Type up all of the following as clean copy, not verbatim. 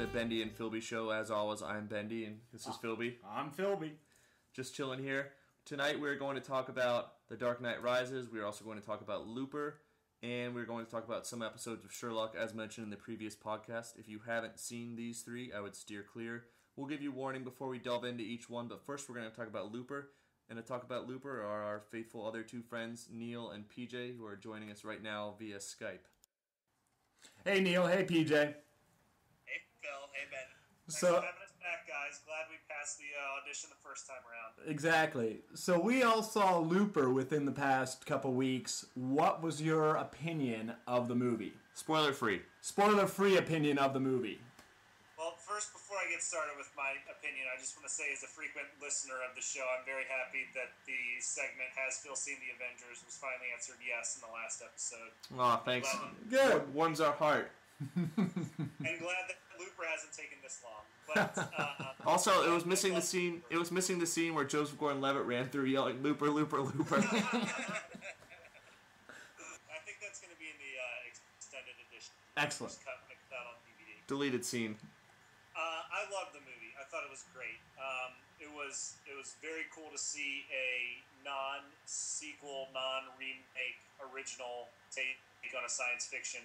the BenD and PhilB show. As always, I'm BenD and this is PhilB. I'm PhilB. Just chilling here. Tonight we're going to talk about The Dark Knight Rises. We're also going to talk about Looper. And we're going to talk about some episodes of Sherlock, as mentioned in the previous podcast. If you haven't seen these three, I would steer clear. We'll give you warning before we delve into each one. But first we're going to talk about Looper. And to talk about Looper are our faithful other two friends, Neil and PJ, who are joining us right now via Skype. Hey, Neil. Hey, PJ. Hey, Phil. Hey, Ben. Thanks So- for having us back, guys. Glad we passed the audition the first time around. Exactly. So we all saw Looper within the past couple weeks. What was your opinion of the movie? Spoiler-free. Spoiler-free opinion of the movie. Well, first, before I get started with my opinion, I just want to say, as a frequent listener of the show, I'm very happy that the segment "Has Phil seen the Avengers?" was finally answered yes in the last episode. Aw, thanks. Good. Warms our heart. And glad that Looper hasn't taken this long. But Also, it was missing the scene. It was missing the scene where Joseph Gordon-Levitt ran through yelling "Looper, Looper, Looper." I think that's going to be in the extended edition. Excellent. Just cut that on DVD. Deleted scene. I loved the movie. I thought it was great. It was very cool to see a non-sequel, non-remake, original take on a science fiction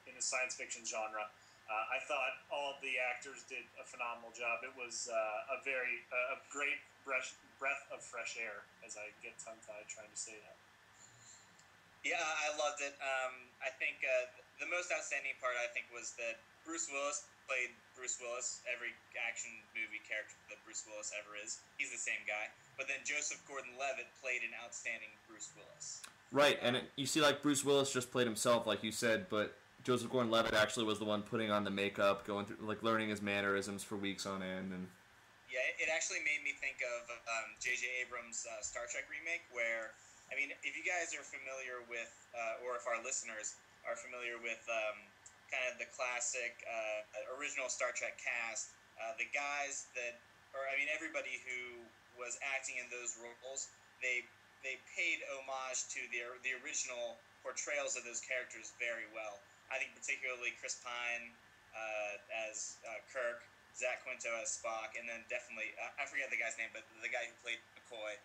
in the science fiction genre. I thought all of the actors did a phenomenal job. It was a great breath of fresh air, as I get tongue-tied trying to say that. Yeah, I loved it. I think the most outstanding part, I think, was that Bruce Willis played Bruce Willis, every action movie character that Bruce Willis ever is. He's the same guy. But then Joseph Gordon-Levitt played an outstanding Bruce Willis. Right, and you see, like, Bruce Willis just played himself, like you said, but Joseph Gordon-Levitt actually was the one putting on the makeup, going through, like, learning his mannerisms for weeks on end. And Yeah, it actually made me think of J.J. Abrams' Star Trek remake, where, I mean, if you guys are familiar with, or if our listeners are familiar with kind of the classic original Star Trek cast, the guys that, or I mean, everybody who was acting in those roles, they paid homage to the original portrayals of those characters very well. I think particularly Chris Pine as Kirk, Zach Quinto as Spock, and then definitely, I forget the guy's name, but the guy who played McCoy,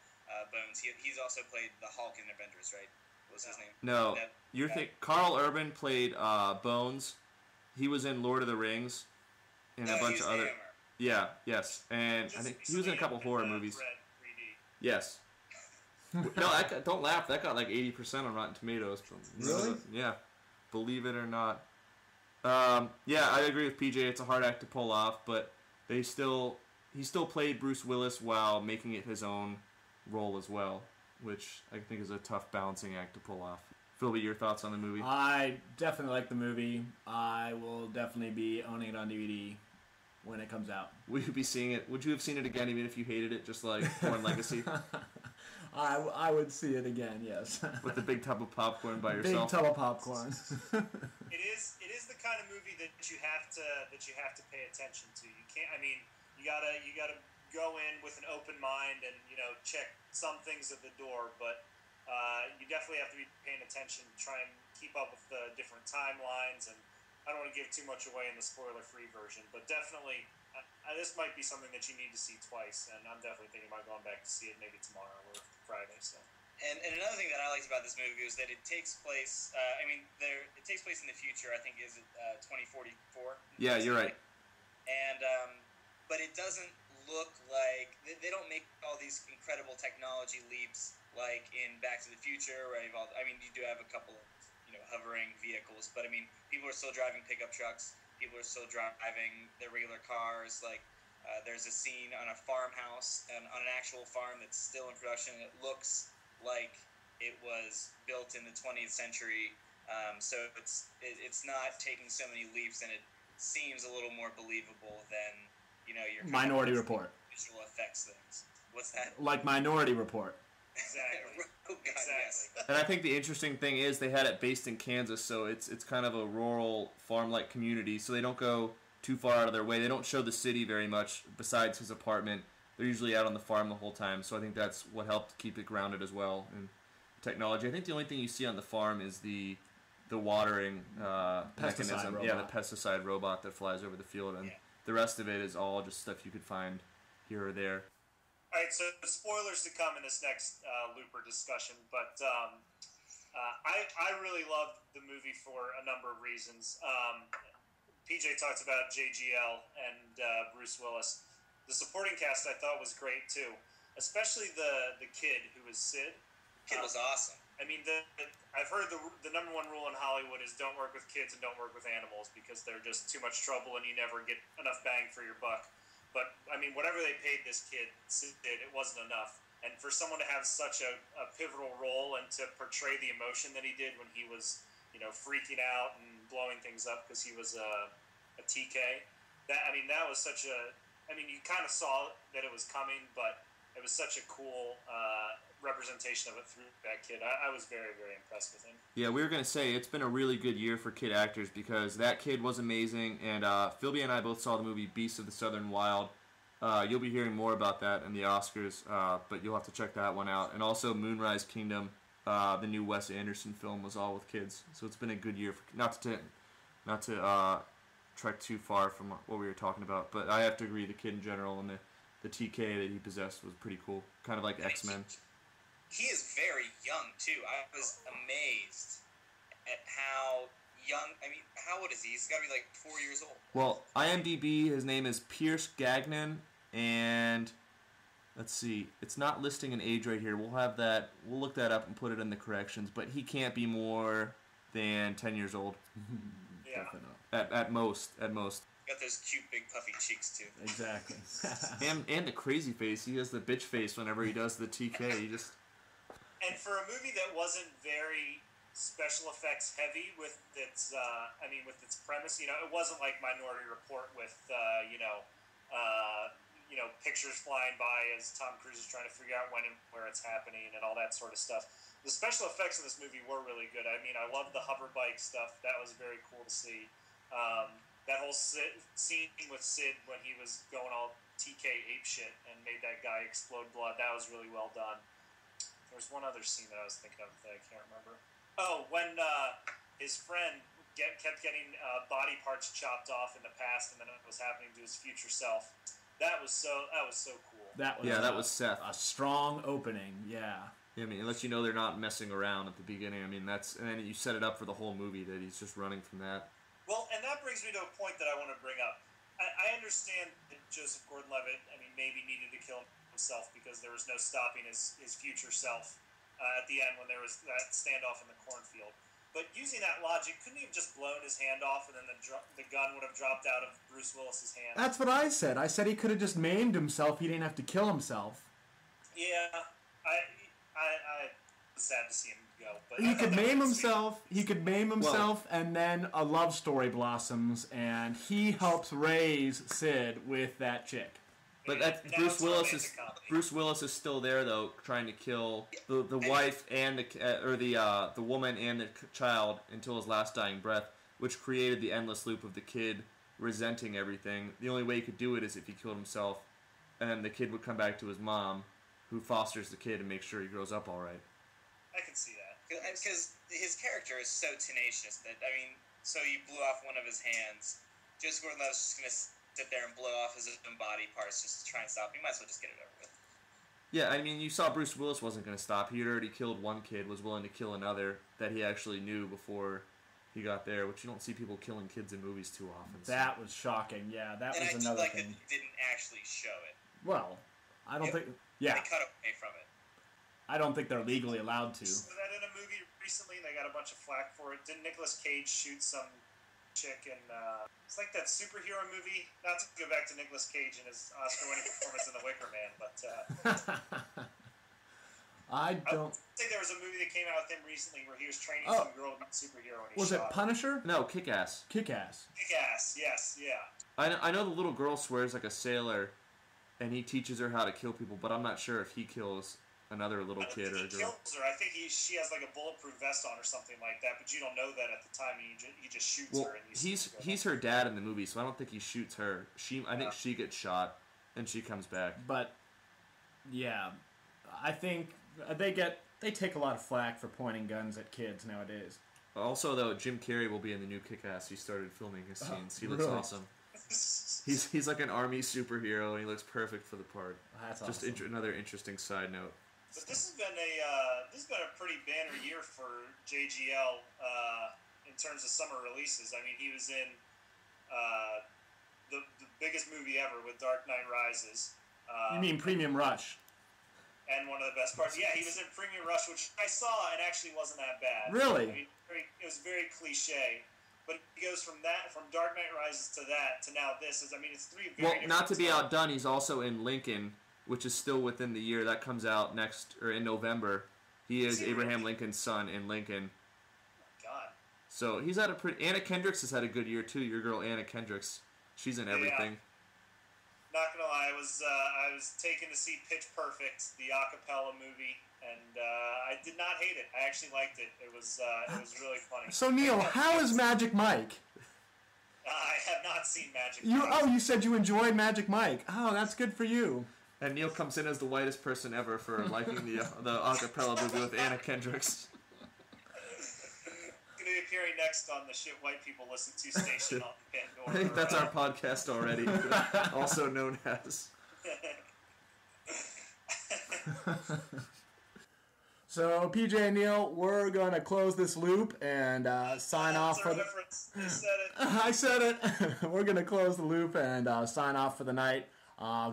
Bones, he's also played the Hulk in Avengers, right? What was his name? no, you're thinking Carl Urban played Bones. He was in Lord of the Rings and a bunch of other. Hammer. Yeah, yes, and I think he was in a couple horror movies. Red 3D. Yes. No, don't laugh. That got like 80% on Rotten Tomatoes. Really? Yeah. Believe it or not. Yeah, I agree with PJ. It's a hard act to pull off, but he still played Bruce Willis while making it his own role as well, which I think is a tough balancing act to pull off. PhilB, your thoughts on the movie? I definitely like the movie. I will definitely be owning it on DVD when it comes out. Will you be seeing it? Would you have seen it again even if you hated it, just like Born Legacy? I would see it again, yes. With the big tub of popcorn by Big yourself? tub of popcorn. It is the kind of movie that you have to pay attention to. You can't. I mean, you gotta go in with an open mind and check some things at the door, but you definitely have to be paying attention, try and keep up with the different timelines. And I don't want to give too much away in the spoiler-free version, but definitely this might be something that you need to see twice. And I'm definitely thinking about going back to see it maybe tomorrow or Friday. So. And another thing that I liked about this movie was that it takes place. It takes place in the future. I think is it 2044. Yeah, you're right. And but it doesn't look like they don't make all these incredible technology leaps like in Back to the Future. Right? You do have a couple of hovering vehicles, but I mean, people are still driving pickup trucks. People are still driving their regular cars. Like there's a scene on a farmhouse and on an actual farm that's still in production. It looks like it was built in the 20th century, so it's not taking so many leaps, and it seems a little more believable than your Minority Report. visual effects things. What's that? Like Minority Report. Exactly. Oh, God, yes. And I think the interesting thing is they had it based in Kansas, so it's kind of a rural farm-like community, so they don't go too far out of their way. They don't show the city very much besides his apartment. They're usually out on the farm the whole time, so I think that's what helped keep it grounded as well in technology. I think the only thing you see on the farm is the the watering mechanism. robot. Yeah, the pesticide robot that flies over the field, and the rest of it is all just stuff you could find here or there. All right, so spoilers to come in this next Looper discussion, but I really loved the movie for a number of reasons. PJ talked about JGL and Bruce Willis. The supporting cast I thought was great too, especially the kid who was Sid. Kid was awesome. I mean, I've heard the number one rule in Hollywood is don't work with kids and don't work with animals because they're just too much trouble and you never get enough bang for your buck. But, I mean, whatever they paid this kid, Sid, it wasn't enough. And for someone to have such a pivotal role and to portray the emotion that he did when he was, freaking out and blowing things up because he was a TK, that was such a... I mean, you kind of saw that it was coming, but it was such a cool representation of it through that kid. I was very, very impressed with him. Yeah, we were going to say it's been a really good year for kid actors because that kid was amazing, and PhilB and I both saw the movie Beasts of the Southern Wild. You'll be hearing more about that in the Oscars, but you'll have to check that one out. And also Moonrise Kingdom, the new Wes Anderson film, was all with kids. So it's been a good year for not to trek too far from what we were talking about, but I have to agree the kid in general and the TK that he possessed was pretty cool, kind of like X-Men. He is very young too. I was amazed at how young. I mean, how old is he? He's got to be like 4 years old. Well, IMDb, his name is Pierce Gagnon, and let's see, it's not listing an age right here. We'll look that up and put it in the corrections, but he can't be more than 10 years old. Yeah. At most. Got those cute big puffy cheeks too. Exactly. and the crazy face. He has the bitch face whenever he does the TK. He just... And for a movie that wasn't very special effects heavy with its premise, it wasn't like Minority Report with pictures flying by as Tom Cruise is trying to figure out when and where it's happening and all that sort of stuff. The special effects in this movie were really good. I mean, I love the hover bike stuff. That was very cool to see. That whole scene with Sid when he was going all TK apeshit and made that guy explode blood, that was really well done. There was one other scene that I was thinking of that I can't remember. Oh, when his friend kept getting body parts chopped off in the past, and then it was happening to his future self. That was so cool. That was Seth. A strong opening. Yeah. Yeah, I mean, it lets you know they're not messing around at the beginning. I mean, and then you set it up for the whole movie that he's just running from that. Well, and that brings me to a point that I want to bring up. I understand that Joseph Gordon-Levitt, maybe needed to kill himself because there was no stopping his future self at the end when there was that standoff in the cornfield. But using that logic, couldn't he have just blown his hand off and then the gun would have dropped out of Bruce Willis's hand? That's what I said. I said he could have just maimed himself. He didn't have to kill himself. Yeah, I was sad to see him go. But He could maim himself. He could maim himself, and then a love story blossoms, and he helps raise Sid with that chick. But Bruce Willis is still there though, trying to kill the wife and the woman and the child until his last dying breath, which created the endless loop of the kid resenting everything. The only way he could do it is if he killed himself, and then the kid would come back to his mom, who fosters the kid and makes sure he grows up all right. I can see that because his character is so tenacious that so you blew off one of his hands. Joseph Gordon-Levitt's just gonna sit there and blow off his own body parts just to try and stop him. You might as well just get it over with. Yeah, I mean, you saw Bruce Willis wasn't going to stop. He had already killed one kid, was willing to kill another that he actually knew before he got there, which you don't see people killing kids in movies too often. So. That was shocking. Yeah, that was another like thing. That they didn't actually show it. Well, I don't think... Yeah. They cut away from it. I don't think they're legally allowed to. So that in a movie recently, they got a bunch of flack for it. Didn't Nicolas Cage shoot some chick in... it's like that superhero movie. Not to go back to Nicolas Cage and his Oscar-winning performance in The Wicker Man, but... I don't... I think there was a movie that came out with him recently where he was training some girl to be a superhero and he was shot it Punisher? No, Kick-Ass. Kick-Ass. Kick-Ass, yes, yeah. I know the little girl swears like a sailor, and he teaches her how to kill people, but I'm not sure if he kills another little kid or a girl. Kills her. I think she has like a bulletproof vest on or something like that, but you don't know that at the time. He just shoots her. And he's her dad in the movie, so I don't think he shoots her. I think she gets shot, and she comes back. But yeah, I think they take a lot of flack for pointing guns at kids nowadays. Also, though, Jim Carrey will be in the new Kick-Ass. He started filming his scenes. He looks really? awesome. He's like an army superhero, and he looks perfect for the part. That's Just awesome. another interesting side note. But this has been a pretty banner year for JGL in terms of summer releases. I mean, he was in the biggest movie ever with Dark Knight Rises. You mean Premium Rush? And one of the best parts, yeah, he was in Premium Rush, which I saw and actually wasn't that bad. Really? I mean, it was very cliche. But he goes from Dark Knight Rises to that to now this. It's three very different Well, not to be styles. outdone, he's also in Lincoln, which is still within the year. That comes out in November. He is Abraham Lincoln's son in Lincoln. God. So he's had a pretty... Anna Kendricks has had a good year, too. Your girl, Anna Kendricks. She's in everything. Not gonna lie, I was taken to see Pitch Perfect, the acapella movie, and I did not hate it. I actually liked it. It was really funny. So Neil, how is Magic Mike? I have not seen Magic Mike. You said you enjoyed Magic Mike. Oh, that's good for you. And Neil comes in as the whitest person ever for liking the acapella movie with Anna Kendricks. Going to be appearing next on the Shit White People Listen To station on Pandora. I think that's our podcast already, also known as. So PJ and Neil, we're gonna close this loop and sign off for the. Reference. You said it. I said it. We're gonna close the loop and sign off for the night.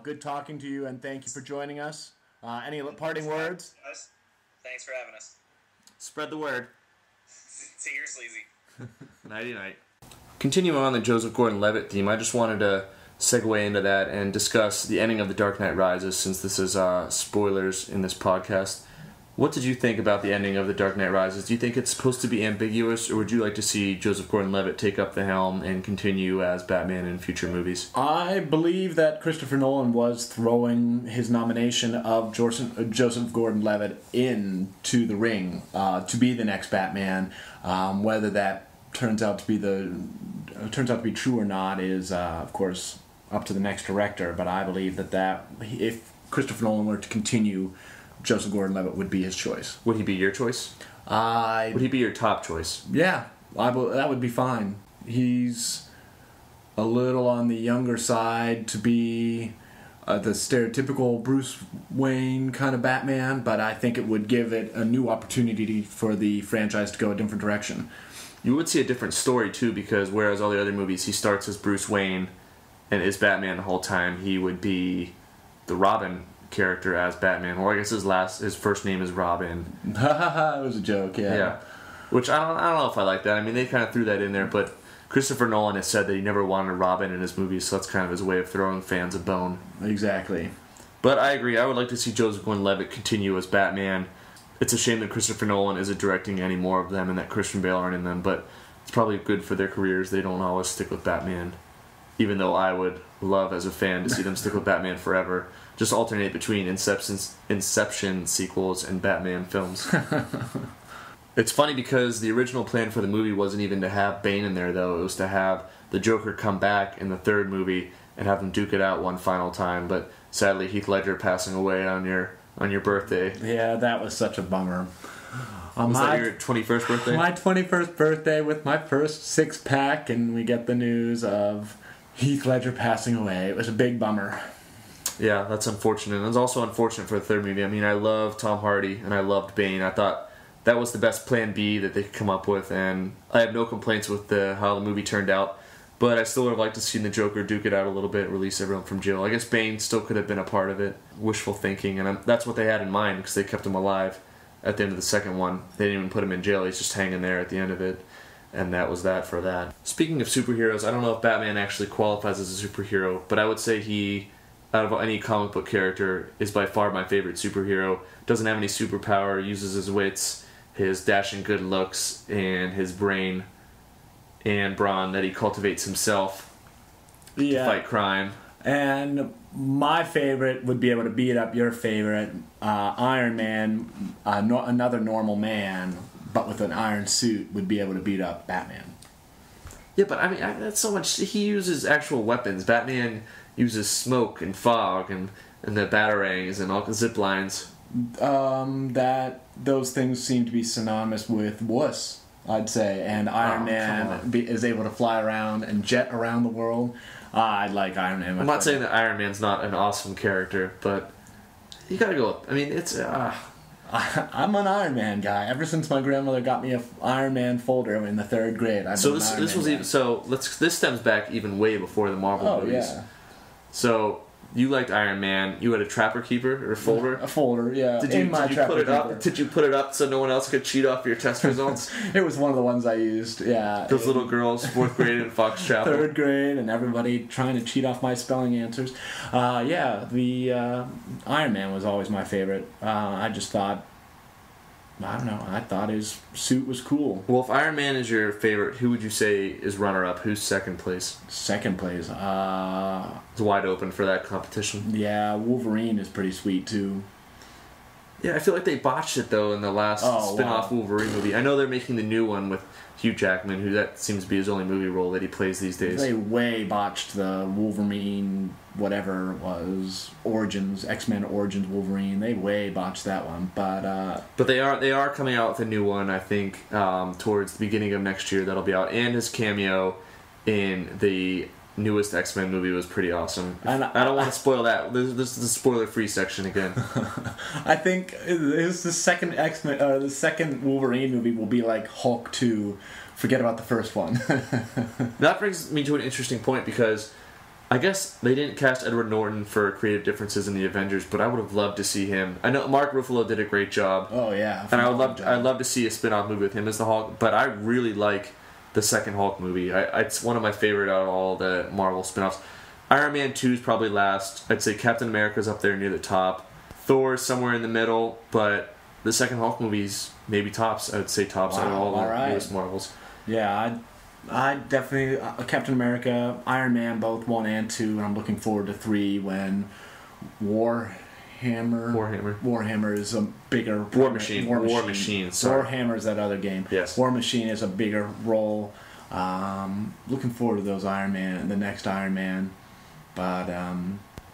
Good talking to you and thank you for joining us. Any parting words? Guys. Thanks for having us. Spread the word. See you, sleazy. Nighty-night. Continuing on the Joseph Gordon-Levitt theme, I just wanted to segue into that and discuss the ending of The Dark Knight Rises, since this is spoilers in this podcast. What did you think about the ending of The Dark Knight Rises? Do you think it's supposed to be ambiguous, or would you like to see Joseph Gordon-Levitt take up the helm and continue as Batman in future movies? I believe that Christopher Nolan was throwing his nomination of Joseph Gordon-Levitt into the ring to be the next Batman. Whether that turns out to be true or not is, of course, up to the next director. But I believe that if Christopher Nolan were to continue, Joseph Gordon-Levitt would be his choice. Would he be your choice? Would he be your top choice? Yeah, that would be fine. He's a little on the younger side to be the stereotypical Bruce Wayne kind of Batman, but I think it would give it a new opportunity for the franchise to go a different direction. You would see a different story, too, because whereas all the other movies, he starts as Bruce Wayne and is Batman the whole time, he would be the Robin character as Batman. Or I guess his first name is Robin. It was a joke, yeah. Yeah. Which I don't know if I like that. I mean, they kind of threw that in there, but Christopher Nolan has said that he never wanted a Robin in his movies, so that's kind of his way of throwing fans a bone. Exactly. But I agree. I would like to see Joseph Gordon-Levitt continue as Batman. It's a shame that Christopher Nolan isn't directing any more of them and that Christian Bale aren't in them, but it's probably good for their careers. They don't always stick with Batman, even though I would love, as a fan, to see them stick with Batman forever. Just alternate between Inception sequels and Batman films. It's funny because the original plan for the movie wasn't even to have Bane in there, though. It was to have the Joker come back in the third movie and have them duke it out one final time. But sadly, Heath Ledger passing away on your birthday. Yeah, that was such a bummer. Was that your 21st birthday? My 21st birthday with my first six-pack, and we get the news of Heath Ledger passing away. It was a big bummer. Yeah, that's unfortunate. And it's also unfortunate for the third movie. I mean, I love Tom Hardy, and I loved Bane. I thought that was the best plan B that they could come up with, and I have no complaints with how the movie turned out. But I still would have liked to see the Joker duke it out a little bit, release everyone from jail. I guess Bane still could have been a part of it. Wishful thinking, and that's what they had in mind, because they kept him alive at the end of the second one. They didn't even put him in jail. He's just hanging there at the end of it. And that was that for that. Speaking of superheroes, I don't know if Batman actually qualifies as a superhero, but I would say he, out of any comic book character, is by far my favorite superhero. Doesn't have any superpower, uses his wits, his dashing good looks, and his brain and brawn that he cultivates himself to fight crime. And my favorite would be able to beat up your favorite, Iron Man, another normal man, but with an iron suit, would be able to beat up Batman. Yeah, but I mean, that's so much. He uses actual weapons. Batman uses smoke and fog and the batarangs and all the zip lines. Those things seem to be synonymous with wuss. I'd say, and Iron Man is able to fly around and jet around the world. I like Iron Man. I'm not saying that Iron Man's not an awesome character, but you gotta go. I mean, it's. I'm an Iron Man guy. Ever since my grandmother got me an Iron Man folder in the 3rd grade, I've been an Iron Man guy. This stems back even way before the Marvel movies. Yeah. So you liked Iron Man. You had a Trapper Keeper or a folder? A folder, yeah. Did you put it up? Did you put it up so no one else could cheat off your test results? It was one of the ones I used. Yeah. Those little girls, 4th grade in Fox Chapel. 3rd grade, and everybody trying to cheat off my spelling answers. The Iron Man was always my favorite. I just thought. I don't know. I thought his suit was cool. Well, if Iron Man is your favorite, who would you say is runner-up? Who's second place? Second place. It's wide open for that competition. Yeah, Wolverine is pretty sweet, too. Yeah, I feel like they botched it, though, in the last spin-off Wolverine movie. I know they're making the new one with Hugh Jackman, who that seems to be his only movie role that he plays these days. They way botched the Wolverine, whatever it was, Origins, X-Men Origins Wolverine. They way botched that one, but they are coming out with a new one, I think, towards the beginning of next year. That'll be out, and his cameo in the newest X-Men movie was pretty awesome. I don't want to spoil that. This is the spoiler-free section again. I think the second X-Men, or the second Wolverine movie will be like Hulk 2. Forget about the first one. That brings me to an interesting point, because I guess they didn't cast Edward Norton for creative differences in the Avengers, but I would have loved to see him. I know Mark Ruffalo did a great job. Oh yeah, and I'd love to see a spin-off movie with him as the Hulk. But I really like the second Hulk movie. It's one of my favorite out of all the Marvel spin-offs. Iron Man 2 is probably last. I'd say Captain America's up there near the top. Thor's somewhere in the middle, but the second Hulk movie's maybe tops. I would say tops out of all the newest Marvels. Yeah, I definitely Captain America, Iron Man, both 1 and 2, and I'm looking forward to 3 when Warhammer is a bigger War Machine. Sorry. Warhammer is that other game. Yes. War Machine is a bigger role. Looking forward to those the next Iron Man, but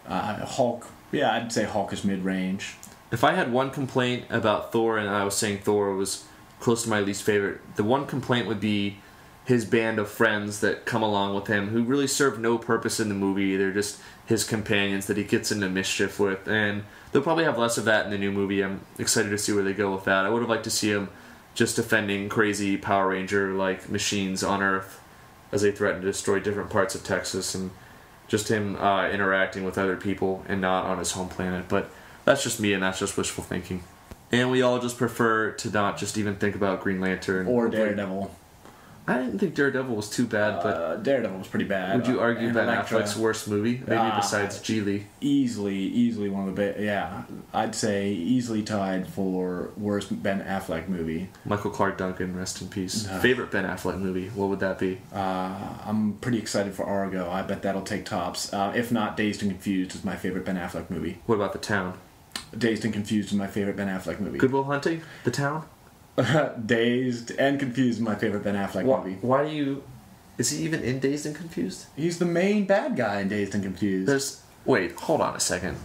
Hulk. Yeah, I'd say Hulk is mid-range. If I had one complaint about Thor, and I was saying Thor was close to my least favorite, the one complaint would be his band of friends that come along with him who really serve no purpose in the movie. They're just his companions that he gets into mischief with, and they'll probably have less of that in the new movie. I'm excited to see where they go with that. I would have liked to see him just defending crazy Power Ranger-like machines on Earth as they threaten to destroy different parts of Texas, and just him interacting with other people and not on his home planet. But that's just me, and that's just wishful thinking. And we all just prefer to not just even think about Green Lantern. Or Daredevil. I didn't think Daredevil was too bad, but Daredevil was pretty bad. Would you argue Ben Affleck's worst movie? Maybe besides Geely. Easily one of the best. Yeah, I'd say easily tied for worst Ben Affleck movie. Michael Clark Duncan, rest in peace. Favorite Ben Affleck movie? What would that be? I'm pretty excited for Argo. I bet that'll take tops. If not, Dazed and Confused is my favorite Ben Affleck movie. What about The Town? Dazed and Confused is my favorite Ben Affleck movie. Good Will Hunting? The Town? Dazed and Confused is my favorite Ben Affleck movie. Why do you... Is he even in Dazed and Confused? He's the main bad guy in Dazed and Confused. Wait, hold on a second.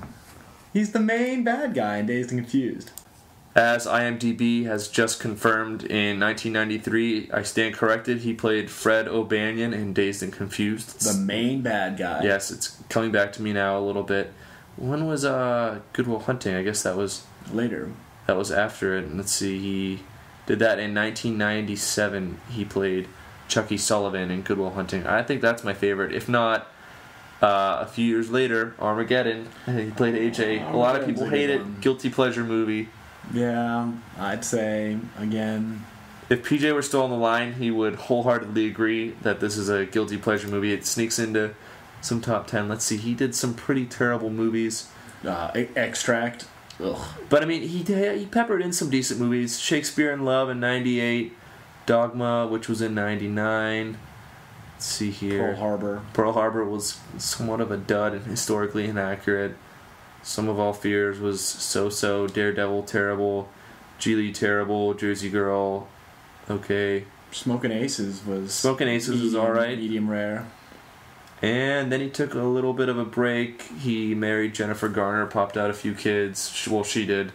He's the main bad guy in Dazed and Confused. As IMDb has just confirmed, in 1993, I stand corrected, he played Fred O'Banion in Dazed and Confused. The main bad guy. Yes, it's coming back to me now a little bit. When was Good Will Hunting? I guess that was... Later. That was after it. Let's see, he did that in 1997. He played Chucky Sullivan in Good Will Hunting. I think that's my favorite. If not, a few years later, Armageddon. I think he played AJ. A lot of people hate it. Guilty pleasure movie. Yeah, I'd say, again... If PJ were still on the line, he would wholeheartedly agree that this is a guilty pleasure movie. It sneaks into some top 10. Let's see, he did some pretty terrible movies. Extract. Ugh. But I mean, he peppered in some decent movies. Shakespeare in Love in '98, Dogma, which was in '99. Let's see here. Pearl Harbor was somewhat of a dud and historically inaccurate. Some of All Fears was so-so. Daredevil, terrible. Geely, terrible. Jersey Girl, okay. Smokin' Aces was all right. Medium rare. And then he took a little bit of a break. He married Jennifer Garner, popped out a few kids. She did.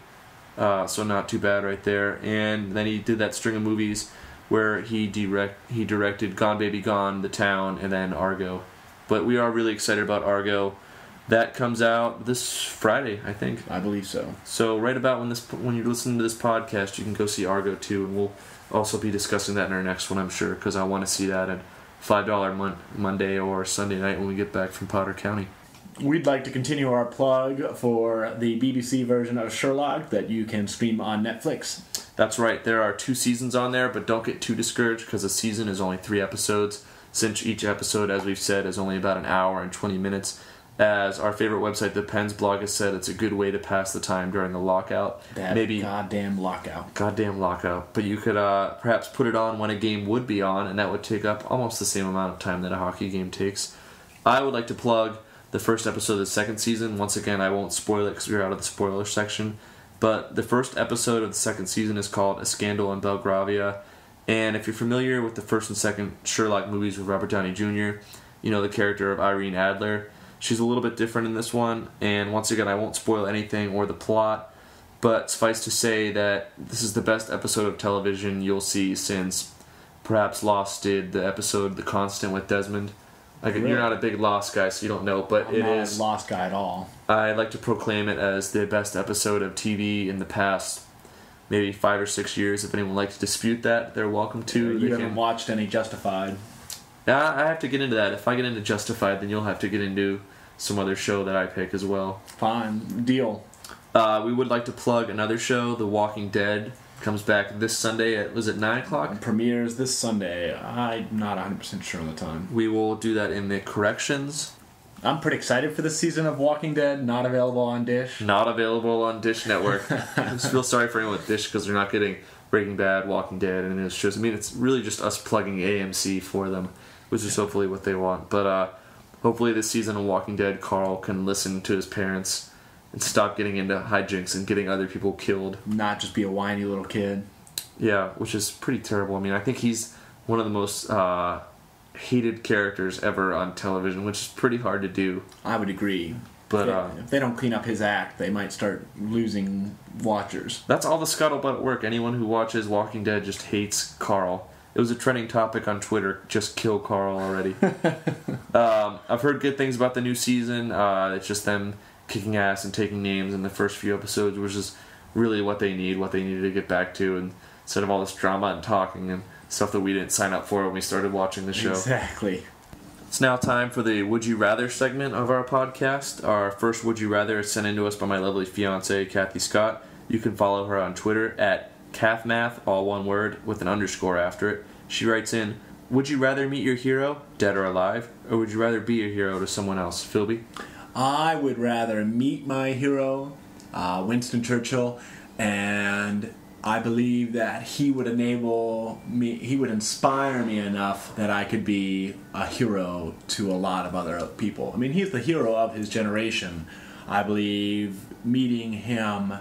So not too bad right there. And then he did that string of movies where he directed Gone Baby Gone, The Town, and then Argo. But we are really excited about Argo. That comes out this Friday, I think. I believe so. So right about when you're listening to this podcast, you can go see Argo too, and we'll also be discussing that in our next one, I'm sure, because I want to see that at $5 Monday or Sunday night when we get back from Potter County. We'd like to continue our plug for the BBC version of Sherlock that you can stream on Netflix. That's right. There are 2 seasons on there, but don't get too discouraged because a season is only 3 episodes. Since each episode, as we've said, is only about an hour and 20 minutes. As our favorite website, the Pens blog, has said, it's a good way to pass the time during a lockout. Goddamn lockout. Goddamn lockout. But you could perhaps put it on when a game would be on, and that would take up almost the same amount of time that a hockey game takes. I would like to plug the first episode of the second season. Once again, I won't spoil it because we're out of the spoiler section. But the first episode of the second season is called A Scandal in Belgravia. And if you're familiar with the first and second Sherlock movies with Robert Downey Jr., you know the character of Irene Adler. She's a little bit different in this one. And once again, I won't spoil anything or the plot. But suffice to say that this is the best episode of television you'll see since perhaps Lost did the episode The Constant with Desmond. Really? You're not a big Lost guy, so you don't know, but I'm not a Lost guy at all. I like to proclaim it as the best episode of TV in the past maybe 5 or 6 years. If anyone would like to dispute that, they're welcome to. You haven't watched any Justified. I have to get into that. If I get into Justified, then you'll have to get into some other show that I pick as well. Fine. Deal. We would like to plug another show, The Walking Dead. Comes back this Sunday at, was it 9 o'clock? It premieres this Sunday. I'm not 100% sure on the time. We will do that in the corrections. I'm pretty excited for this season of Walking Dead. Not available on Dish. Not available on Dish Network. I just feel sorry for anyone with Dish because they're not getting Breaking Bad, Walking Dead, and it's just, I mean, it's really just us plugging AMC for them, which is hopefully what they want. But hopefully this season of Walking Dead, Carl can listen to his parents and stop getting into hijinks and getting other people killed. Not just be a whiny little kid. Yeah, which is pretty terrible. I mean, I think he's one of the most hated characters ever on television, which is pretty hard to do. I would agree. But if they don't clean up his act, they might start losing watchers. That's all the scuttlebutt at work. Anyone who watches Walking Dead just hates Carl. It was a trending topic on Twitter. Just kill Carl already. I've heard good things about the new season. It's just them kicking ass and taking names in the first few episodes, which is really what they needed to get back to, and instead of all this drama and talking and stuff that we didn't sign up for when we started watching the show. Exactly. It's now time for the Would You Rather segment of our podcast. Our first Would You Rather is sent in to us by my lovely fiance, Kathy Scott. You can follow her on Twitter at CathMath, all one word, with an underscore after it. She writes in, would you rather meet your hero, dead or alive, or would you rather be a hero to someone else? PhilB? I would rather meet my hero, Winston Churchill, and I believe that he would enable me, he would inspire me enough that I could be a hero to a lot of other people. I mean, he's the hero of his generation. I believe meeting him,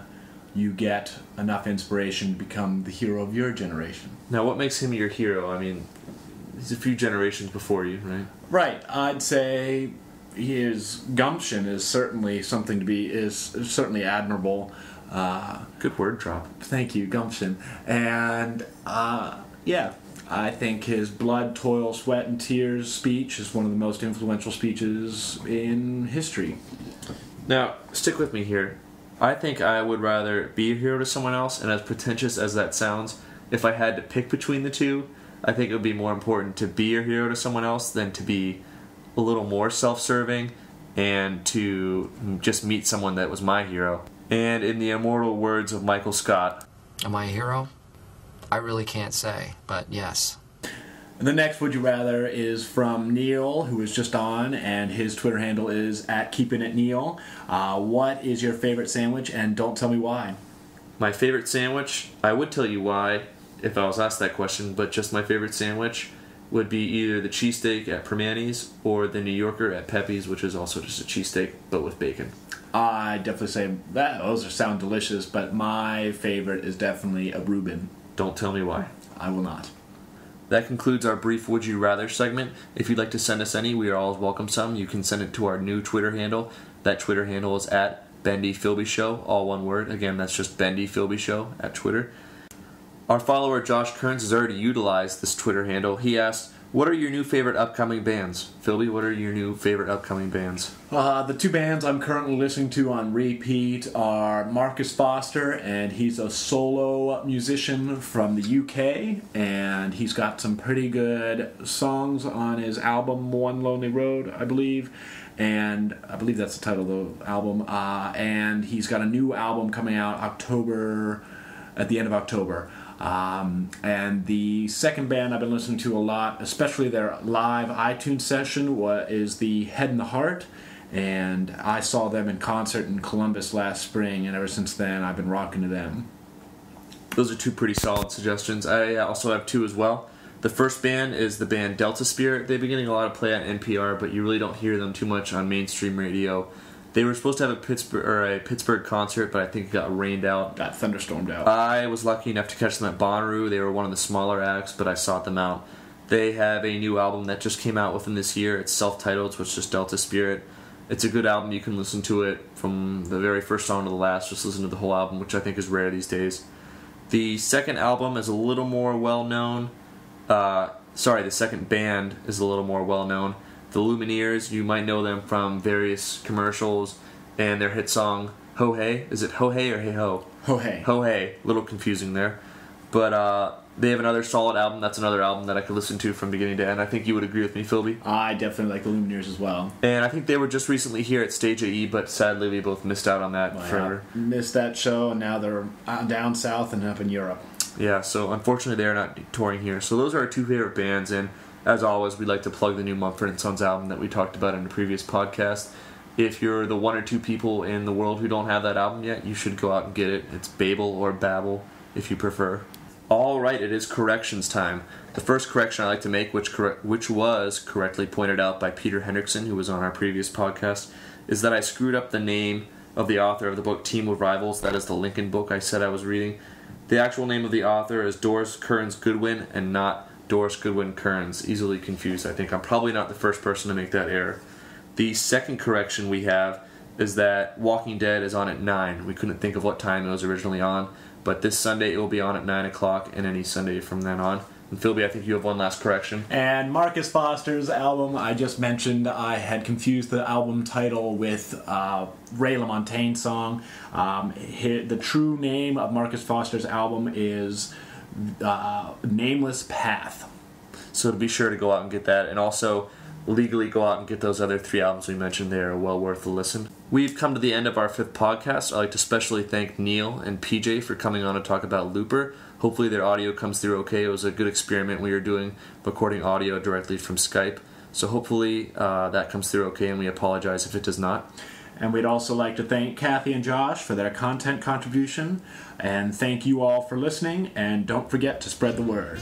you get enough inspiration to become the hero of your generation. Now, what makes him your hero? I mean, he's a few generations before you, right? Right. I'd say his gumption is certainly something to be, is certainly admirable. Good word drop. Thank you, gumption. And, yeah, I think his blood, toil, sweat, and tears speech is one of the most influential speeches in history. Now, stick with me here. I think I would rather be a hero to someone else, and as pretentious as that sounds, if I had to pick between the two, I think it would be more important to be a hero to someone else than to be a little more self-serving and to just meet someone that was my hero. And in the immortal words of Michael Scott, am I a hero? I really can't say, but yes. The next Would You Rather is from Neil, who is just on, and his Twitter handle is @KeepingItNeil. What is your favorite sandwich, and don't tell me why? My favorite sandwich, I would tell you why if I was asked that question, but just my favorite sandwich would be either the cheesesteak at Permani's or the New Yorker at Pepe's, which is also just a cheesesteak, but with bacon. I definitely say that those sound delicious, but my favorite is definitely a Reuben. Don't tell me why. I will not. That concludes our brief Would You Rather segment. If you'd like to send us any, we are always welcome some. You can send it to our new Twitter handle. That Twitter handle is @BenD PhilB Show, all one word. Again, that's just BenD PhilB Show at Twitter. Our follower Josh Kearns has already utilized this Twitter handle. He asked, what are your new favorite upcoming bands? PhilB, what are your new favorite upcoming bands? The two bands I'm currently listening to on repeat are Marcus Foster, and he's a solo musician from the UK, and he's got some pretty good songs on his album One Lonely Road, I believe, and I believe that's the title of the album, and he's got a new album coming out at the end of October. And the second band I've been listening to a lot, especially their live iTunes session, is the Head and the Heart, and I saw them in concert in Columbus last spring, and ever since then I've been rocking to them. Those are two pretty solid suggestions. I also have two as well. The first band is the band Delta Spirit. They've been getting a lot of play on NPR, but you really don't hear them too much on mainstream radio. They were supposed to have a Pittsburgh concert, but I think it got rained out. Got thunderstormed out. I was lucky enough to catch them at Bonnaroo. They were one of the smaller acts, but I sought them out. They have a new album that just came out within this year. It's self-titled, so it's just Delta Spirit. It's a good album. You can listen to it from the very first song to the last. Just listen to the whole album, which I think is rare these days. The second album is a little more well-known. The second band is a little more well-known. The Lumineers, you might know them from various commercials and their hit song, Ho Hey. Is it Ho Hey or Hey Ho? Ho Hey. Ho Hey. A little confusing there. But they have another solid album. That's another album that I could listen to from beginning to end. I think you would agree with me, PhilB. I definitely like the Lumineers as well. And I think they were just recently here at Stage AE, but sadly we both missed out on that forever. Missed that show, and now they're down south and up in Europe. Yeah, so unfortunately they're not touring here. So those are our two favorite bands, and as always, we'd like to plug the new Mumford & Sons album that we talked about in the previous podcast. If you're the one or two people in the world who don't have that album yet, you should go out and get it. It's Babel or Babel, if you prefer. All right, it is corrections time. The first correction I like to make, which was correctly pointed out by Peter Hendrickson, who was on our previous podcast, is that I screwed up the name of the author of the book Team of Rivals. That is the Lincoln book I said I was reading. The actual name of the author is Doris Kearns Goodwin, and not Doris Goodwin Kearns. Easily confused, I think. I'm probably not the first person to make that error. The second correction we have is that Walking Dead is on at 9. We couldn't think of what time it was originally on, but this Sunday it will be on at 9 o'clock, and any Sunday from then on. And PhilB, I think you have one last correction. And Marcus Foster's album, I just mentioned, I had confused the album title with Ray LaMontagne's song. The true name of Marcus Foster's album is Nameless Path. So to be sure to go out and get that, and also legally go out and get those other three albums we mentioned. They are well worth a listen. We've come to the end of our fifth podcast. I'd like to especially thank Neil and PJ for coming on to talk about Looper. Hopefully their audio comes through okay. It was a good experiment we were doing, recording audio directly from Skype. So hopefully that comes through okay, and we apologize if it does not. And we'd also like to thank Kathy and Josh for their content contribution. And thank you all for listening, and don't forget to spread the word.